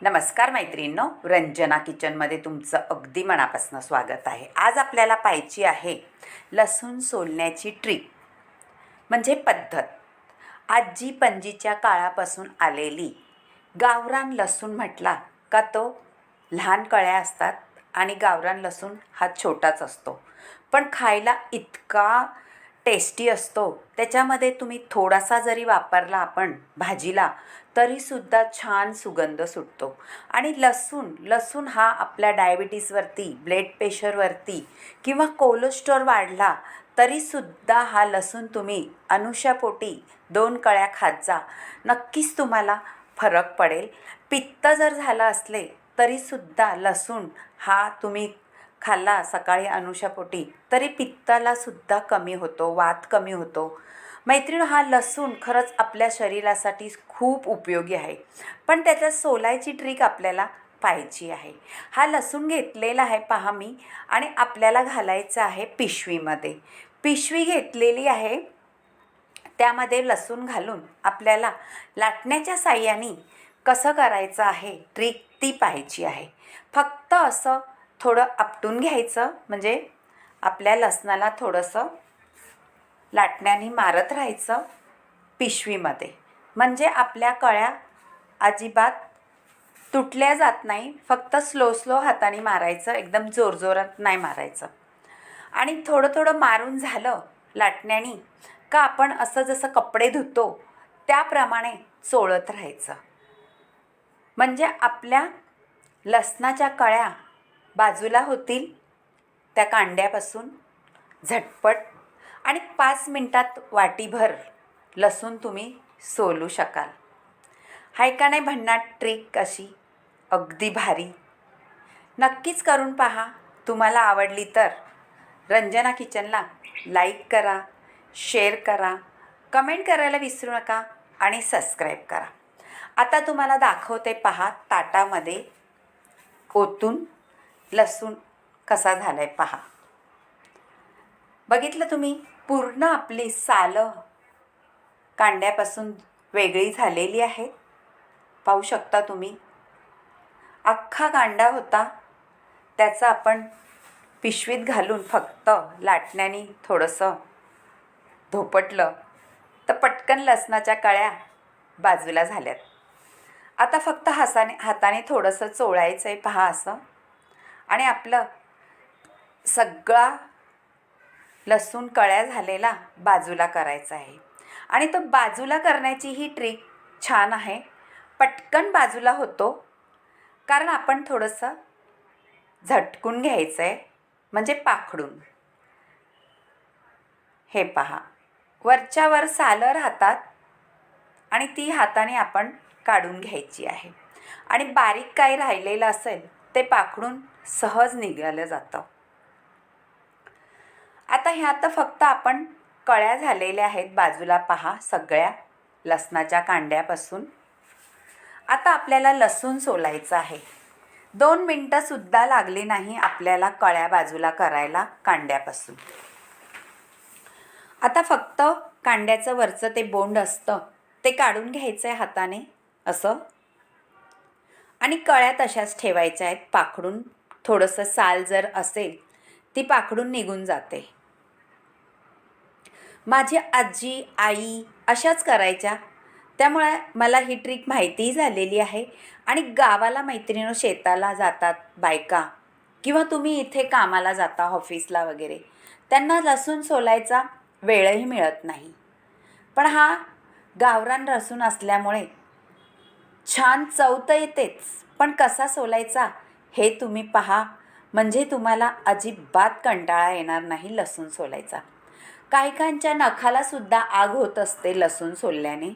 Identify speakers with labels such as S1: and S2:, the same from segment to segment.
S1: नमस्कार मैत्रिणींनो, रंजना किचनमध्ये तुमचं अगदी मनापासून स्वागत आहे। आज आपल्याला पाहायची आहे लसूण सोलण्याची ट्रिक म्हणजे पद्धत। आजी पणजीच्या काळापासून आलेली गावरान लसूण म्हटला का तो लहान कळ्या असतात आणि गावरान लसूण हा छोटाच असतो, पण खायला इतका टेस्टी असतो। त्याच्यामध्ये तुम्ही थोडासा जरी वापरला आपण भाजीला तरीसुद्धा छान सुगंध सुटतो। आणि लसूण हा आपल्या डायबिटीसवरती, ब्लड प्रेशरवरती किंवा कोलेस्ट्रॉल वाढला तरीसुद्धा हा लसूण तुम्ही अनुशापोटी 2 कळ्या खात जा, नक्कीच तुम्हाला फरक पडेल। पित्त जर झालं असले तरीसुद्धा लसूण हा तुम्ही खाल्ला सकाळी अनुशापोटी तरी पित्तालासुद्धा कमी होतो, वात कमी होतो। मैत्रिणी, हा लसूण खरंच आपल्या शरीरासाठी खूप उपयोगी आहे, पण त्याच्या सोलायची ट्रिक आपल्याला पाहायची आहे। हा लसूण घेतलेला आहे पहा मी, आणि आपल्याला घालायचं आहे पिशवीमध्ये। पिशवी घेतलेली आहे, त्यामध्ये लसूण घालून आपल्याला लाटण्याच्या साहाय्याने कसं करायचं आहे ट्रिक ती पाहायची आहे। फक्त असं थोडं आपटून घ्यायचं, म्हणजे आपल्या लसणाला थोडंसं लाटण्याने मारत राहायचं पिशवीमध्ये, म्हणजे आपल्या कळ्या अजिबात तुटल्या जात नाही। फक्त स्लो हाताने मारायचं, एकदम जोरजोरात नाही मारायचं। आणि थोडं मारून झालं लाटण्याने का आपण असं जसं कपडे धुतो त्याप्रमाणे चोळत राहायचं, म्हणजे आपल्या लसणाच्या कळ्या बाजूला होतील त्या कांड्यापासून झटपट। आणि 5 मिनिटात वाटीभर लसूण तुम्ही सोलू शकाल। हाय का नाही भन्नाट ट्रिक अशी, अगदी भारी। नक्कीच करून पहा। तुम्हाला आवडली तर रंजना किचनला लाईक करा, शेअर करा, कमेंट करायला विसरू नका आणि सबस्क्राईब करा। आता तुम्हाला दाखवते पहा, ताटामध्ये ओतून लसूण कसा झालाय पहा। बघितलं तुम्ही, पूर्ण आपली सालं कांड्यापासून वेगळी झालेली आहे, पाहू शकता तुम्ही। अख्खा कांडा होता, त्याचा आपण पिशवीत घालून फक्त लाटण्याने थोडंसं धोपटलं तर पटकन लसणाच्या कळ्या बाजूला झाल्यात। आता फक्त हाताने थोडंसं चोळायचं आहे पहा असं, आणि आपलं सगळा लसूण कळ्या झालेला बाजूला करायचा आहे। आणि तो बाजूला करण्याची ही ट्रिक छान आहे, पटकन बाजूला होतो, कारण आपण थोडंसं झटकून घ्यायचं आहे, म्हणजे पाखडून। हे पहा, वरच्या वर सालं राहतात आणि ती हाताने आपण काढून घ्यायची आहे, आणि बारीक काही राहिलेलं असेल ते पाखडून सहज निघालं जातं। आता ह्यात फक्त आपण कळ्या झालेल्या आहेत बाजूला पहा सगळ्या लसणाच्या कांड्यापासून। आता आपल्याला लसूण सोलायचं आहे। 2 मिनिटंसुद्धा लागली नाही आपल्याला कळ्या बाजूला करायला कांड्यापासून। आता फक्त कांड्याचं वरचं ते बोंड असतं ते काढून घ्यायचं आहे हाताने असं, आणि कळ्या तशाच ठेवायच्या आहेत पाखडून। थोडंसं साल जर असेल ती पाखडून निघून जाते। माझी आजी, आई अशाच करायच्या, त्यामुळे मला ही ट्रिक माहिती झालेली आहे। आणि गावाला मैत्रिणी शेताला जातात बायका, किंवा तुम्ही इथे कामाला जाता ऑफिसला वगैरे, त्यांना लसूण सोलायचा वेळही मिळत नाही, पण हा गावरान लसूण असल्यामुळे छान चव तर येतेच, पण कसा सोलायचा हे तुम्ही पहा, म्हणजे तुम्हाला अजिबात कंटाळा येणार नाही लसूण सोलायचा। काहीकांच्या नखालासुद्धा आग होत असते लसूण सोलल्याने,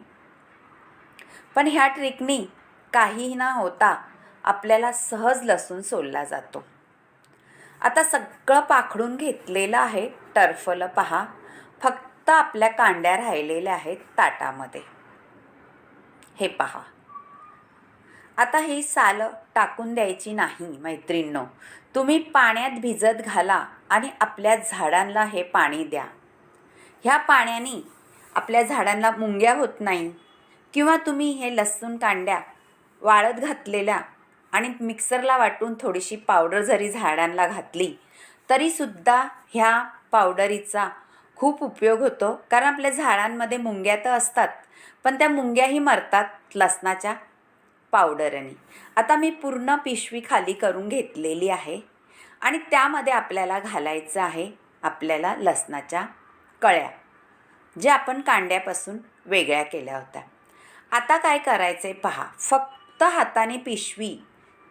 S1: पण ह्या ट्रिकनी काही न होता आपल्याला सहज लसूण सोलला जातो। आता सगळं पाखडून घेतलेलं आहे टरफलं पहा, फक्त आपल्या कांड्या राहिलेल्या आहेत ताटामध्ये। हे पहा, आता ही सालं टाकून द्यायची नाही मैत्रिणींनो, तुम्ही पाण्यात भिजत घाला आणि आपल्या झाडांना हे पाणी द्या। ह्या पाण्याने आपल्या झाडांना मुंग्या होत नाही, किंवा तुम्ही हे लसूण कांड्या वाळत घातलेल्या आणि मिक्सरला वाटून थोडीशी पावडर जरी झाडांना घातली तरीसुद्धा ह्या पावडरीचा खूप उपयोग होतो. कारण आपल्या झाडांमध्ये मुंग्या तर असतात, पण त्या मुंग्याही मरतात लसणाच्या पावडरने. आता मी पूर्ण पिशवी खाली करून घेतलेली आहे आणि त्यामध्ये आपल्याला घालायचं आहे आपल्याला लसणाच्या कळ्या, ज्या आपण कांड्यापासून वेगळ्या केल्या होत्या. आता काय करायचं आहे पहा, फक्त हाताने पिशवी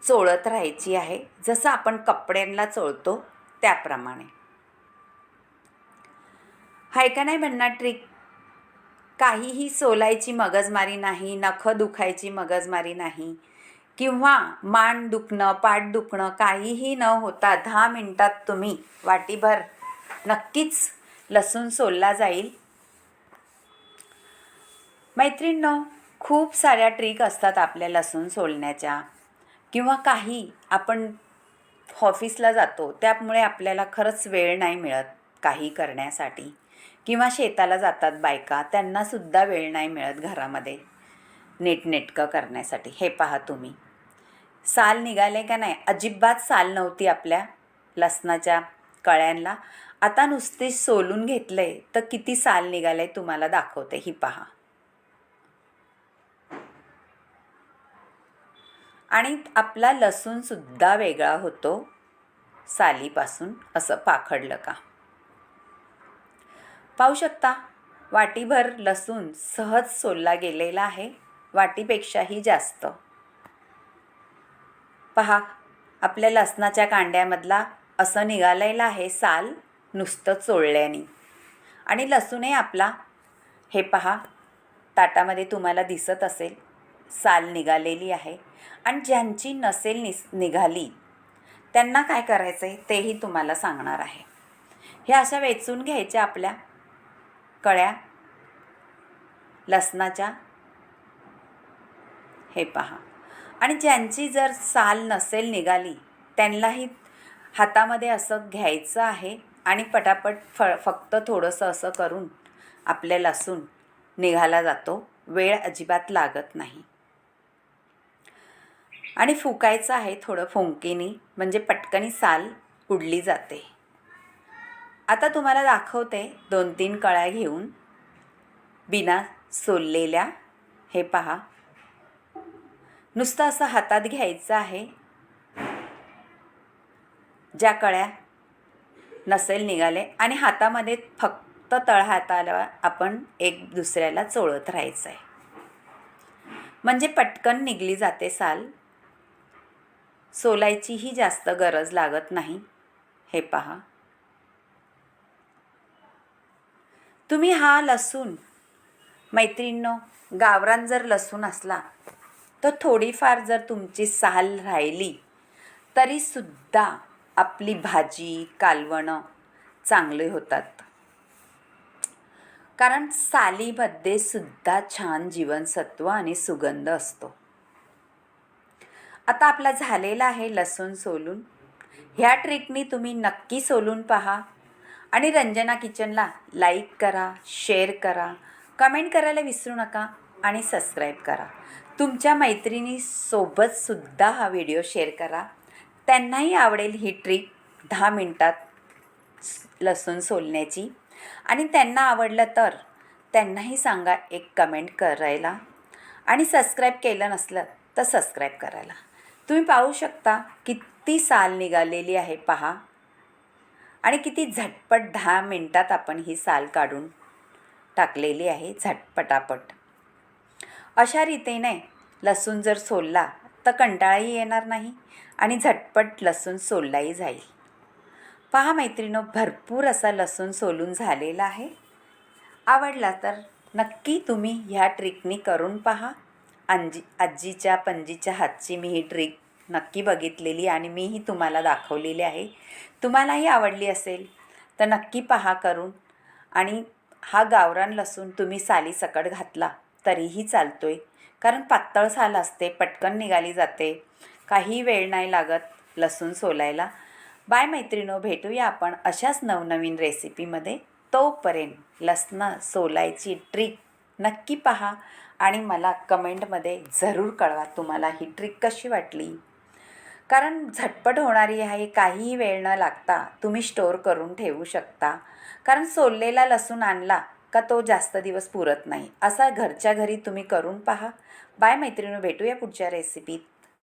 S1: चोळत राहायची आहे, जसं आपण कपड्यांना चोळतो त्याप्रमाणे. हाय का नाही म्हणणार ट्रिक? काहीही सोलायची मगजमारी नाही, नखं दुखायची मगजमारी नाही किंवा मान दुखणं, पाठ दुखणं काहीही न होता 10 मिनिटात तुम्ही वाटीभर नक्कीच लसूण सोलला जाईल. मैत्रिणींनो, खूप साऱ्या ट्रिक असतात आपल्या लसूण सोलण्याच्या, किंवा काही आपण ऑफिसला जातो त्यामुळे आपल्याला खरंच वेळ नाही मिळत काही करण्यासाठी, किंवा शेताला जातात बायका, त्यांनासुद्धा वेळ नाही मिळत घरामध्ये नीटनेटकं करण्यासाठी. हे पहा तुम्ही, साल निघाले का नाही? अजिबात साल नव्हती आपल्या लसणाच्या कळ्यांना. आता नुसते सोलून घेतले तर किती साल निघाले तुम्हाला दाखवते. ही पहा. आणि आपला लसूणसुद्धा वेगळा होतो सालीपासून, असं पाखडलं का. पाहू शकता, वाटीभर लसूण सहज सोलला गेलेला आहे, वाटीपेक्षाही जास्त. पहा, आपल्या लसणाच्या कांड्यामधला असं निघालेलं आहे साल नुसतं चोळल्याने. आणि लसूणही आपला, हे पहा, ताटामध्ये तुम्हाला दिसत असेल साल निघालेली आहे. आणि ज्यांची नसेल निघाली त्यांना काय करायचं आहे तेही तुम्हाला सांगणार आहे. हे अशा वेचून घ्यायच्या आपल्या कळ्या लसणाच्या, हे पहा. आणि ज्यांची जर साल नसेल निघाली त्यांनाही हातामध्ये असं घ्यायचं आहे आणि पटापट फक्त थोडंसं असं करून आपल्या लसूण निघाला जातो, वेळ अजिबात लागत नाही. आणि फुकायचं आहे थोडं फुंकीनी, म्हणजे पटकनी साल उडली जाते. आता तुम्हाला दाखवते 2-3 कळ्या घेऊन बिना सोललेल्या. हे पहा, नुसतं असं हातात घ्यायचं आहे. ज्या कळ्या नसेल निघाले, आणि हातामध्ये फक्त तळहाताला आपण एक दुसऱ्याला चोळत राहायचं आहे, म्हणजे पटकन निघली जाते साल. सोलायचीही जास्त गरज लागत नाही. हे पहा, तुम्ही हा लसूण, मैत्रिणींनो, गावरान जर लसूण असला तर थोडीफार जर तुमची साल राहिली तरीसुद्धा आपली भाजी, कालवणं चांगले होतात. कारण सालीमध्ये सुद्धा छान जीवनसत्व आणि सुगंध असतो. आता आपला झालेला आहे लसूण सोलून. ह्या ट्रिकनी तुम्ही नक्की सोलून पहा. आणि रंजना किचनला लाईक करा, शेअर करा, कमेंट करायला विसरू नका आणि सबस्क्राईब करा. तुमच्या मैत्रिणीसोबतसुद्धा हा व्हिडिओ शेअर करा, त्यांनाही आवडेल ही ट्रिक 10 मिनिटात लसूण सोलण्याची. आणि त्यांना आवडलं तर त्यांनाही सांगा एक कमेंट करायला, आणि सबस्क्राईब केलं नसलं तर सबस्क्राईब करायला. तुम्ही पाहू शकता किती साल निघालेली आहे पहा, आणि किती झटपट 10 मिनिटात आपण ही साल काढून टाकलेली आहे, झटपटापट. अशा रीतीने लसूण जर सोलला तर कंटाळाही येणार नाही आणि झटपट लसूण सोललाही जाईल. पहा मैत्रिणींनो, भरपूर असा लसूण सोलून झालेला आहे. आवडला तर नक्की तुम्ही ह्या ट्रिकनी करून पहा. आजीच्या पणजीच्या हातची मी ही ट्रिक नक्की बघितलेली आणि मीही तुम्हाला दाखवलेली आहे. तुम्हालाही आवडली असेल तर नक्की पहा करून. आणि हा गावरान लसूण तुम्ही सालीसकट घातला तरीही चालतोय, कारण पातळ साल असते, पटकन निघाली जाते, काही वेळ नाही लागत लसूण सोलायला. बाय मैत्रिणो, भेटूया आपण अशाच नवनवीन रेसिपीमध्ये. तोपर्यंत लसणं सोलायची ट्रिक नक्की पहा आणि मला कमेंटमध्ये जरूर कळवा तुम्हाला ही ट्रिक कशी वाटली. कारण झटपट होणारी आहे, काहीही वेळ न लागता तुम्ही स्टोअर करून ठेवू शकता. कारण सोललेला लसूण आणला का तो जास्त दिवस पुरत नाही. असा घरच्या घरी तुम्ही करून पहा. बाय मैत्रिणी, भेटूया पुढच्या रेसिपीत.